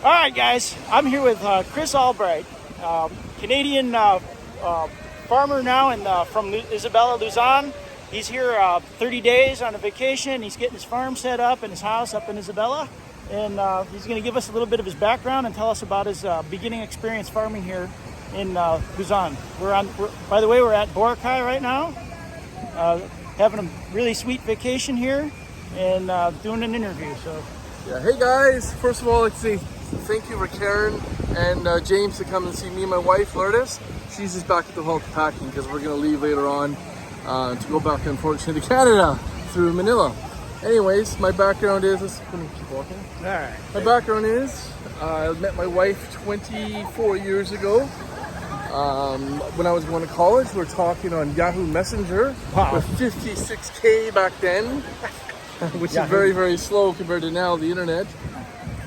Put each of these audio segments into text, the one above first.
All right, guys, I'm here with Chris Albright, Canadian farmer now from Isabela, Luzon. He's here 30 days on a vacation. He's getting his farm set up and his house up in Isabela. And he's going to give us a little bit of his background and tell us about his beginning experience farming here in Luzon. By the way, we're at Boracay right now, having a really sweet vacation here and doing an interview. So, yeah, hey guys, first of all, let's say thank you for Karen and James to come and see me and my wife, Lourdes. She's just back at the home packing because we're going to leave later on to go back, unfortunately, to Canada through Manila. Anyways, my background is, let me keep walking. all right. My background is, I met my wife 24 years ago. When I was going to college, we were talking on Yahoo Messenger with 56K back then, which is very, very slow compared to now, the internet.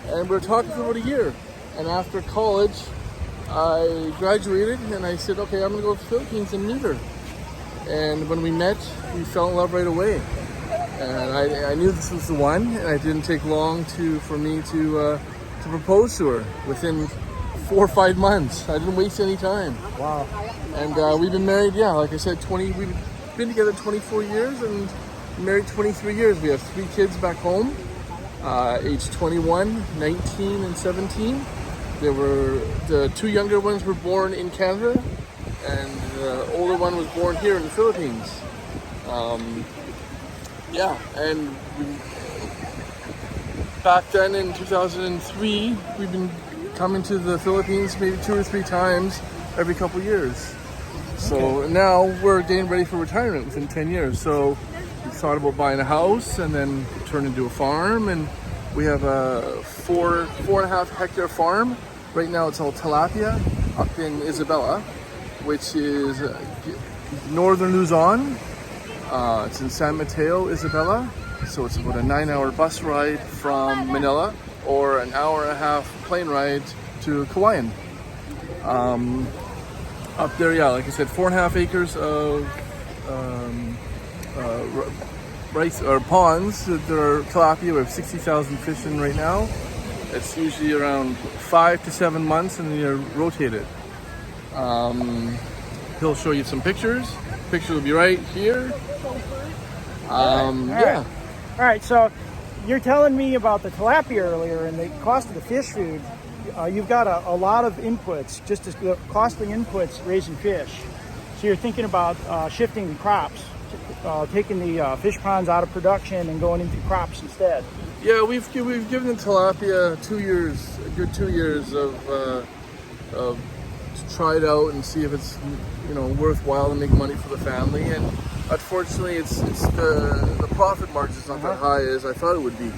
And we were talking for about a year. And after college, I graduated and I said, okay, I'm going to go to the Philippines and meet her. And when we met, we fell in love right away. And I knew this was the one, and it didn't take long for me to propose to her within 4 or 5 months. I didn't waste any time. Wow. And we've been married, like I said, we've been together 24 years and married 23 years. We have 3 kids back home, age 21, 19, and 17. The 2 younger ones were born in Canada, and the older one was born here in the Philippines. And back then in 2003, we've been coming to the Philippines maybe 2 or 3 times every couple years. So now we're getting ready for retirement within 10 years. So we thought about buying a house and then turn into a farm. And we have a 4.5 hectare farm. Right now it's all tilapia up in Isabela, which is northern Luzon. It's in San Mateo, Isabela. So it's about a 9-hour bus ride from Manila or an 1.5-hour plane ride to Kauai. Up there, like I said, 4.5 acres of rice or ponds. There are tilapia. We have 60,000 fish in right now. It's usually around 5 to 7 months, and then you rotate it. He'll show you some pictures. Picture will be right here. All right, so you're telling me about the tilapia earlier and the cost of the fish food. You've got a lot of inputs, just as costly inputs raising fish. So you're thinking about shifting the crops, taking the fish ponds out of production and going into crops instead. Yeah, we've given the tilapia 2 years, a good 2 years of to try it out and see if it's worthwhile to make money for the family. And unfortunately, it's the profit margin is not that high as I thought it would be,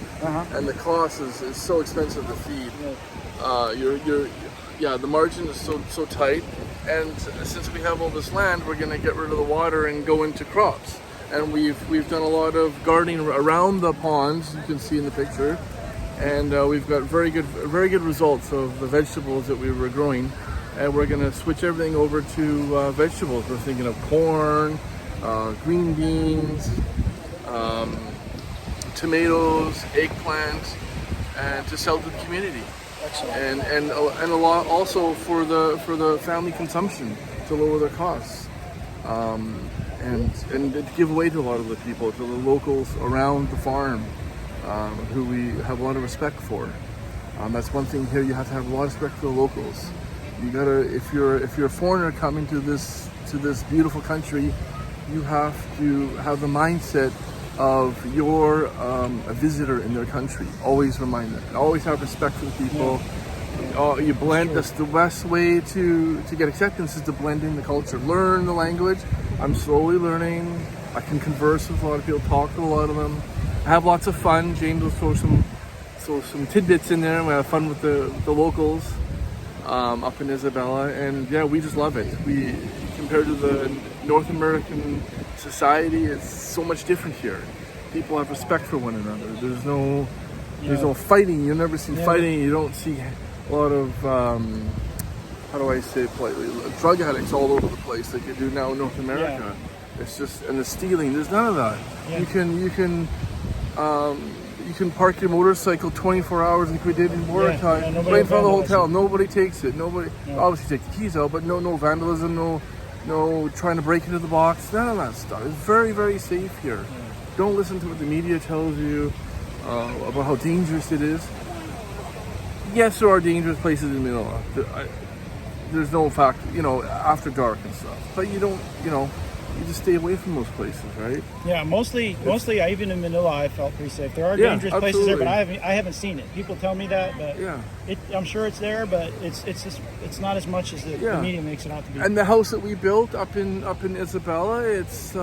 and the cost is so expensive to feed. The margin is so tight, and since we have all this land, we're going to get rid of the water and go into crops. And we've done a lot of gardening around the ponds, you can see in the picture, and we've got very good results of the vegetables that we were growing. And we're going to switch everything over to vegetables. We're thinking of corn, green beans, tomatoes, eggplant, and to sell to the community. Excellent. And a lot also for the family consumption to lower their costs, and to give away to a lot of the people, to the locals around the farm, who we have a lot of respect for. That's one thing here. You have to have a lot of respect for the locals. You gotta, if you're a foreigner coming to this beautiful country, you have to have the mindset of you're a visitor in their country. Always remind them. Always have respect for the people. You blend. That's the best way to get acceptance, is to blend in the culture. Learn the language. I'm slowly learning. I can converse with a lot of people, talk to a lot of them. I have lots of fun. James will throw some tidbits in there. We have fun with the locals. Up in Isabela, and we just love it. Compared to the North American society, it's so much different here. People have respect for one another. There's no fighting. You never see fighting. You don't see a lot of how do I say it politely, drug addicts all over the place like you do now in North America. It's just, and the stealing. There's none of that. You can You can park your motorcycle 24 hours like we did in Boracay, yeah, nobody right in front of the vandalizes hotel. it. Nobody takes it. Nobody obviously takes the keys out, but no vandalism, no trying to break into the box. None of that stuff. It's very, very safe here. Don't listen to what the media tells you about how dangerous it is. Yes, there are dangerous places in Manila. There's no fact, after dark and stuff. But you don't, you just stay away from those places, right? Yeah, mostly, even in Manila, I felt pretty safe. There are Yeah, dangerous places there, but absolutely. I haven't seen it. People tell me that, but Yeah. I'm sure it's there, but it's not as much as the media makes it out to be. And the house that we built up in Isabela, it's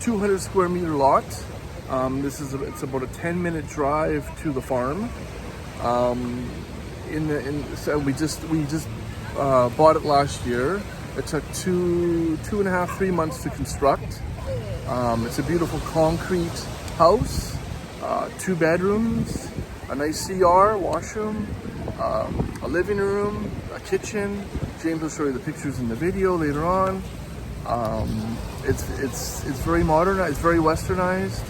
200 square meter lot. It's about a 10-minute drive to the farm. So we just bought it last year. It took 2.5, 3 months to construct. It's a beautiful concrete house, 2 bedrooms, a nice CR, washroom, a living room, a kitchen. James will show you the pictures in the video later on. It's very modern. It's very westernized.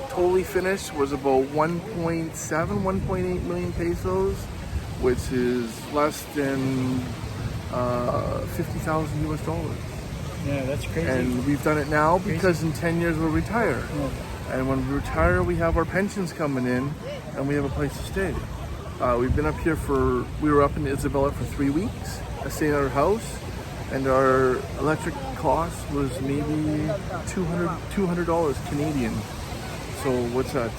Totally finished was about 1.8 million pesos, which is less than $50,000 US. Yeah, that's crazy. And we've done it now because in 10 years we'll retire. Yeah. And when we retire, we have our pensions coming in, and we have a place to stay. We've been up here we were up in Isabela for 3 weeks, staying at our house, and our electric cost was maybe $200 Canadian. So what's that?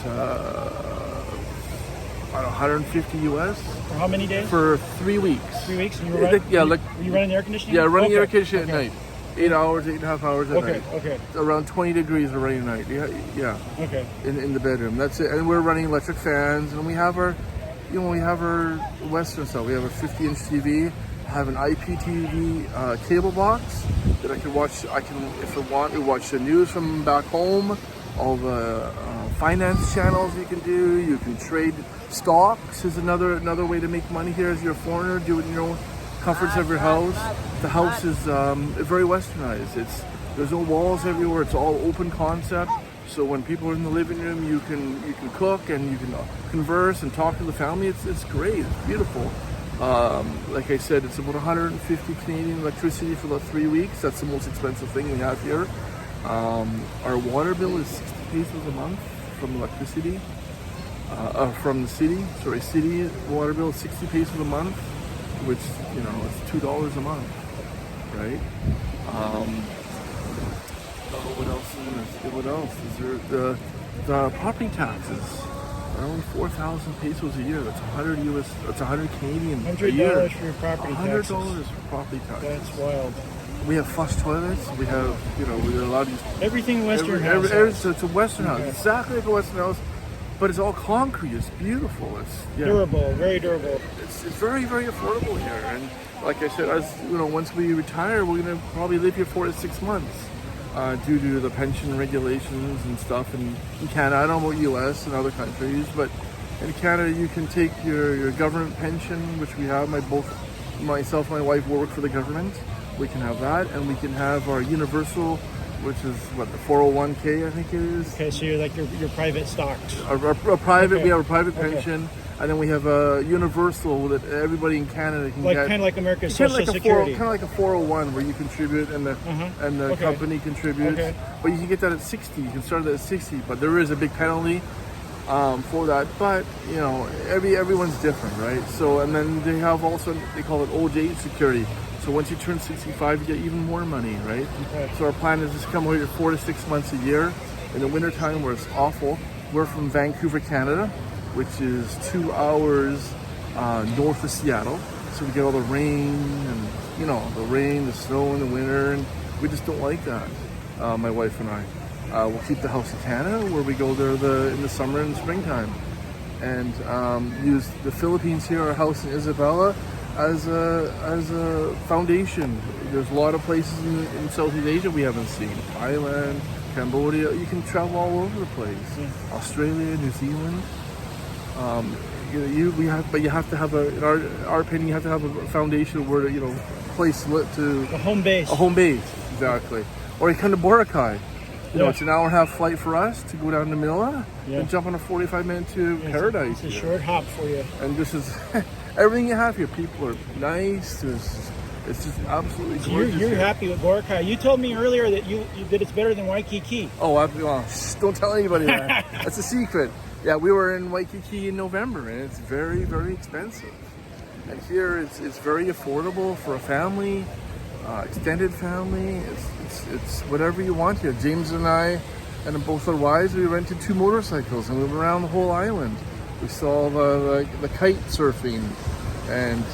About 150 US. For how many days? For 3 weeks. 3 weeks? And you were running, Yeah, were you running the air conditioning? Yeah, running okay. the air conditioning at night. 8 hours, 8.5 hours at night. Okay. Around 20 degrees we're running at night. Yeah. Okay. In the bedroom. That's it. And we're running electric fans, and we have our Western stuff. We have a 50-inch TV. I have an IPTV cable box that I can watch. If I want to watch the news from back home. All the finance channels you can do. You can trade stocks. Is another way to make money here as you're a foreigner. Do it in your own comforts of your house. The house is very westernized. There's no walls everywhere. It's all open concept. So when people are in the living room, you can cook and you can converse and talk to the family. It's great. It's beautiful. Like I said, it's about 150 Canadian electricity for about 3 weeks. That's the most expensive thing we have here. Our water bill is 60 pesos a month from electricity. From the city. Sorry, city water bill is 60 pesos a month, which it's $2 a month, right? What else is this? What else is there? The property taxes are only 4,000 pesos a year. That's 100 US. That's 100 Canadian a year. $100 for your property $100 taxes. for property taxes. That's wild. We have flush toilets. We have, we're allowed to use Everything Western house. it's a Western house. Okay. Exactly like a Western house, but it's all concrete. It's beautiful. It's Durable, very durable. It's very, very affordable here. And like I said, once we retire, we're gonna probably live here 4 to 6 months, due to the pension regulations and stuff. In Canada, I don't know about US and other countries, but in Canada, you can take your government pension, which we have. Myself and my wife work for the government. We can have that, and we can have our universal, which is the 401k, I think it is. Okay, so you're like your private stocks. A private, Okay. we have a private Okay. pension, and then we have a universal that everybody in Canada can get. Kind of like America's Kind of Social like Security. kind of like a 401 where you contribute and the Okay. company contributes. Okay. But you can get that at 60. You can start it at 60, but there is a big penalty for that. But everyone's different, right? So and then they have also, they call it old age security. So once you turn 65, you get even more money, right? Okay. So our plan is to come over here 4 to 6 months a year. In the wintertime where it's awful, we're from Vancouver, Canada, which is 2 hours north of Seattle. So we get all the rain and, the rain, the snow in the winter, and we just don't like that, my wife and I. We'll keep the house in Canada where we go there in the summer and springtime. And use the Philippines here, our house in Isabela, as a foundation. There's a lot of places in Southeast Asia we haven't seen. Thailand, Cambodia. You can travel all over the place. Yeah. Australia, New Zealand. You have to have in our opinion, you have to have a foundation where place to A home base. A home base, exactly. Or you come to Boracay. You know, it's an hour and a half flight for us to go down to Manila Yeah. and jump on a 45-minute to paradise. It's a here. short hop for you. And this is everything you have here. People are nice. It's just absolutely So gorgeous. you're here. happy with Boracay. You told me earlier that that it's better than Waikiki. Oh, well, don't tell anybody that. That's a secret. Yeah, we were in Waikiki in November, and it's very, very expensive. And here, it's very affordable for a family, extended family. It's whatever you want here. James and I, and both our wives, we rented 2 motorcycles, and we went around the whole island. We saw the kite surfing, and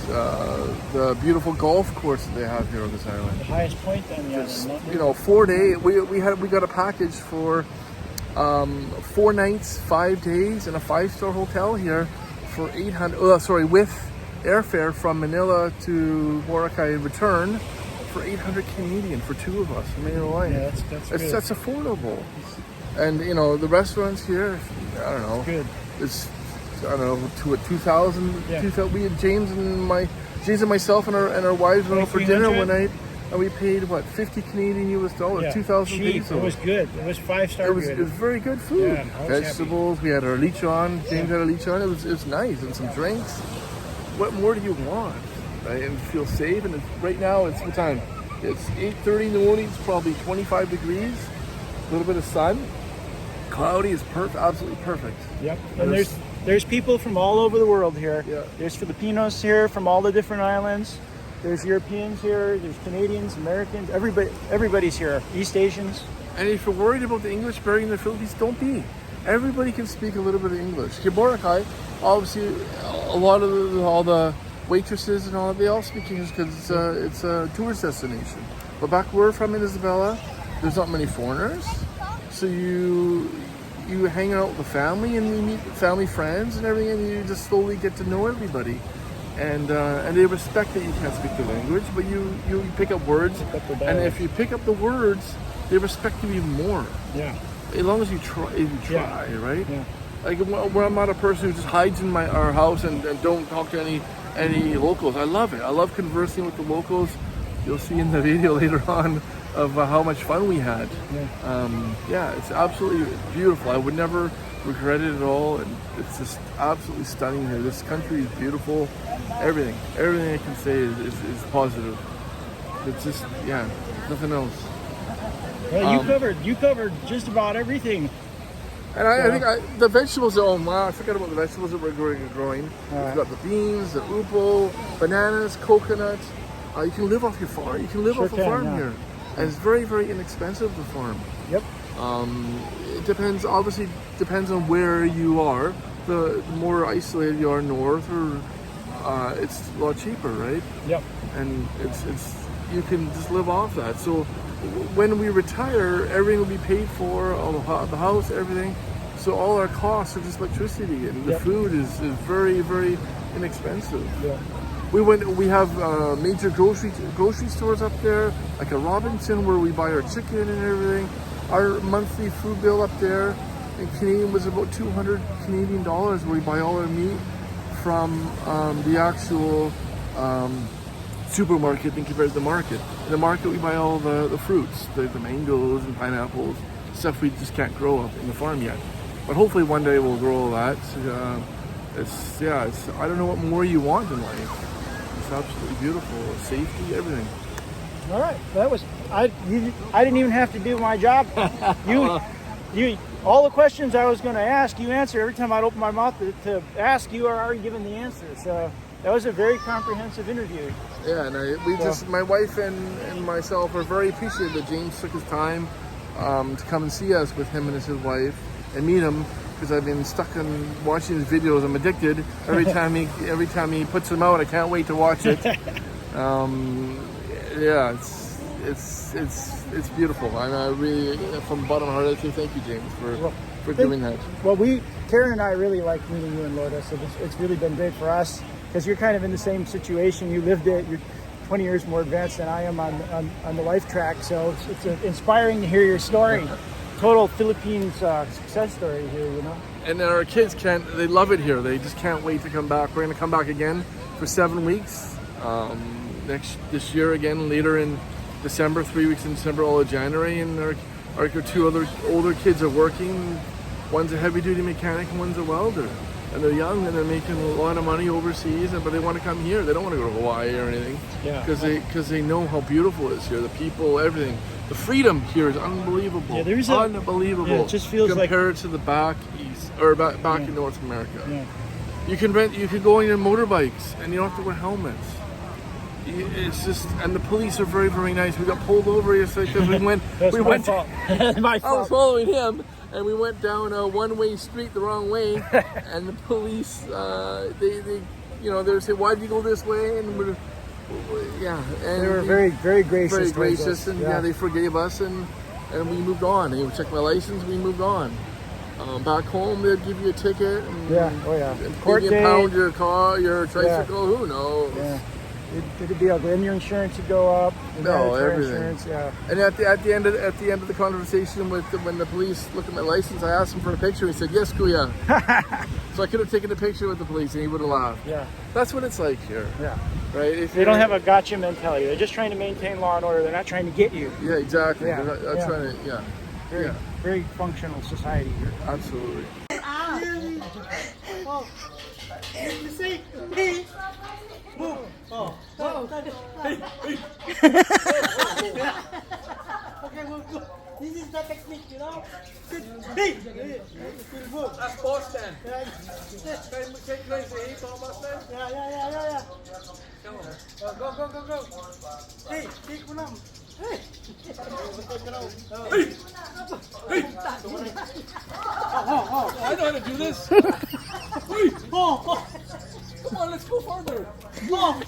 the beautiful golf course that they have here on this island. The highest point on the island. You know, 4 days. We got a package for 4 nights, 5 days, in a 5-star hotel here for 800. With airfare from Manila to Boracay and return for 800 Canadian for 2 of us, me and my wife. Yeah, that's affordable. And you know, the restaurants here, I don't know. good. It's I don't know, to 2,000. Yeah. 2,000. We had James and myself and our wives went out for dinner one night, and we paid what, 50 Canadian US dollars, Yeah, 2,000 cheap. pesos. It was good. It was 5-star It was good. very good food. Yeah, I was Vegetables. We had our lechon. James had a lechon. It was nice, and some drinks. What more do you want? Right? And feel safe. And right now, it's what time? It's 8:30 in the morning. It's probably 25 degrees. A little bit of sun. Cloudy is perfect. Absolutely perfect. Yep. And there's people from all over the world here. Yeah. There's Filipinos here from all the different islands. There's Europeans here. There's Canadians, Americans. Everybody's here. East Asians. And if you're worried about the English barrier in the Philippines, don't be. Everybody can speak a little bit of English. Here, Boracay, obviously, a lot of all the waitresses and all, they all speak English because it's a tourist destination. But back where we're from in Isabela, there's not many foreigners. So you hang out with the family and you meet family friends and everything, and you just slowly get to know everybody. And they respect that you can't speak the language, but you pick up words. And if you pick up the words, they respect you even more. Yeah. As long as you try, right? Yeah. Like where I'm not a person who just hides in our house and don't talk to any locals. I love it. I love conversing with the locals. You'll see in the video later on of how much fun we had. Yeah. It's absolutely beautiful. I would never regret it at all, and it's just absolutely stunning here. This country is beautiful. Everything I can say is positive. It's just nothing else. Well, you covered just about everything. And I think the vegetables. Oh wow! I forgot about the vegetables that we're growing. We've got the beans, the upo, bananas, coconut. You can live off your farm. You can live off a farm here, and it's very, very inexpensive to farm. Yep. It depends. Obviously, depends on where you are. The more isolated you are north, or it's a lot cheaper, right? Yep. And it's you can just live off that. So when we retire, everything will be paid for, all the house, everything. So all our costs are just electricity, and the food is very, very inexpensive. Yeah. We have major grocery stores up there, like a Robinson, where we buy our chicken and everything. Our monthly food bill up there in Canadian was about 200 Canadian dollars, where we buy all our meat from the actual supermarket and compared to the market. In the market, we buy all the fruits, the mangoes and pineapples, stuff we just can't grow up in the farm yet. But hopefully one day we'll grow all that. It's I don't know what more you want in life. It's absolutely beautiful, safety, everything. All right, I didn't even have to do my job. You all the questions I was going to ask, you answer every time I'd open my mouth to ask. You are already giving the answer. So that was a very comprehensive interview. Yeah, and my wife and myself are very appreciative that James took his time to come and see us with him and his wife and meet him, because I've been stuck on watching his videos. I'm addicted. Every time he puts them out, I can't wait to watch it. It's beautiful. And I really, from the bottom of my heart, I say thank you, James, for doing that. Well, Karen and I really like meeting you and Loda, so it's really been great for us, because you're kind of in the same situation. You lived it. You're 20 years more advanced than I am on the life track, so it's inspiring to hear your story. Total Philippines success story here, you know. And then our kids they love it here. They just can't wait to come back. We're going to come back again for 7 weeks. This year again, later in December, 3 weeks in December, all of January, and our two other older kids are working. One's a heavy duty mechanic and one's a welder. And they're young and they're making a lot of money overseas, but they want to come here. They don't want to go to Hawaii or anything. Yeah. Because they know how beautiful it is here. The people, everything. The freedom here is unbelievable. Yeah, there's unbelievable. Yeah, it just feels compared to the back east or back in North America. Yeah. You can go on your motorbikes and you don't have to wear helmets. It's just, and the police are very, very nice. We got pulled over yesterday because we went. My fault. My I was fault. following him, and we went down a one-way street the wrong way, and the police, they were saying, "Why did you go this way?" And and They were very, very gracious. very gracious, and they forgave us, and we moved on. They checked my license, we moved on. Back home, they'd give you a ticket. And, And court maybe date. impound your car, your tricycle. Who knows? Yeah. It'd be ugly. And your insurance would go up. Everything. Insurance, And at the end of the conversation when the police looked at my license, I asked him for a picture. He said, "Yes, Kuya." So I could have taken a picture with the police, and he would have laughed. Yeah. That's what it's like here. Yeah. Right? If They don't have a gotcha mentality. They're just trying to maintain law and order. They're not trying to get you. Yeah, exactly. Yeah, They're not trying to. Very, very functional society here. Absolutely. You see? Hey. Move. Oh. Okay, move. This is the technique, you know? Hey. That's Boston. Yeah. Can you say Boston? Yeah. Go. Hey, take mo lang. Hey. I know how to do this. Oh. Come on, let's go further. Oh.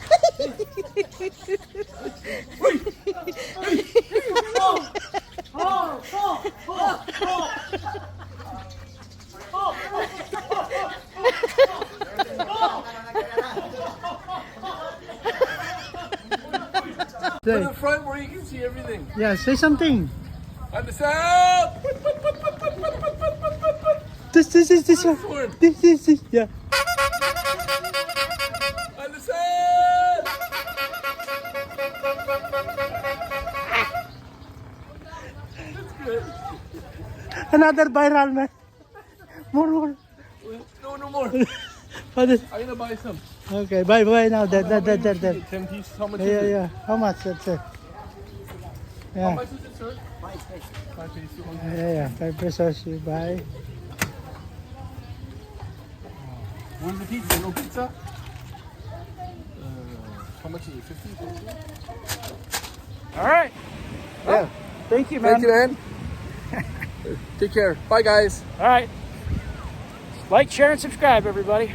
In the front where you can see everything. Yeah, say something. On the south. This one. One. This, yeah. On the south. Another viral, man. More. No more. Father. I'm gonna buy some. Okay, bye now. There. 10 pieces. How much is it? Yeah. How much? That's it. How Yeah. much is it, sir? 5 pieces. Yeah. 5 pesos. You buy. Where's the pizza? No pizza? How much is it? 50? All right. Yeah. Thank you, man. Thank you, man. Take care. Bye, guys. All right. Like, share, and subscribe, everybody.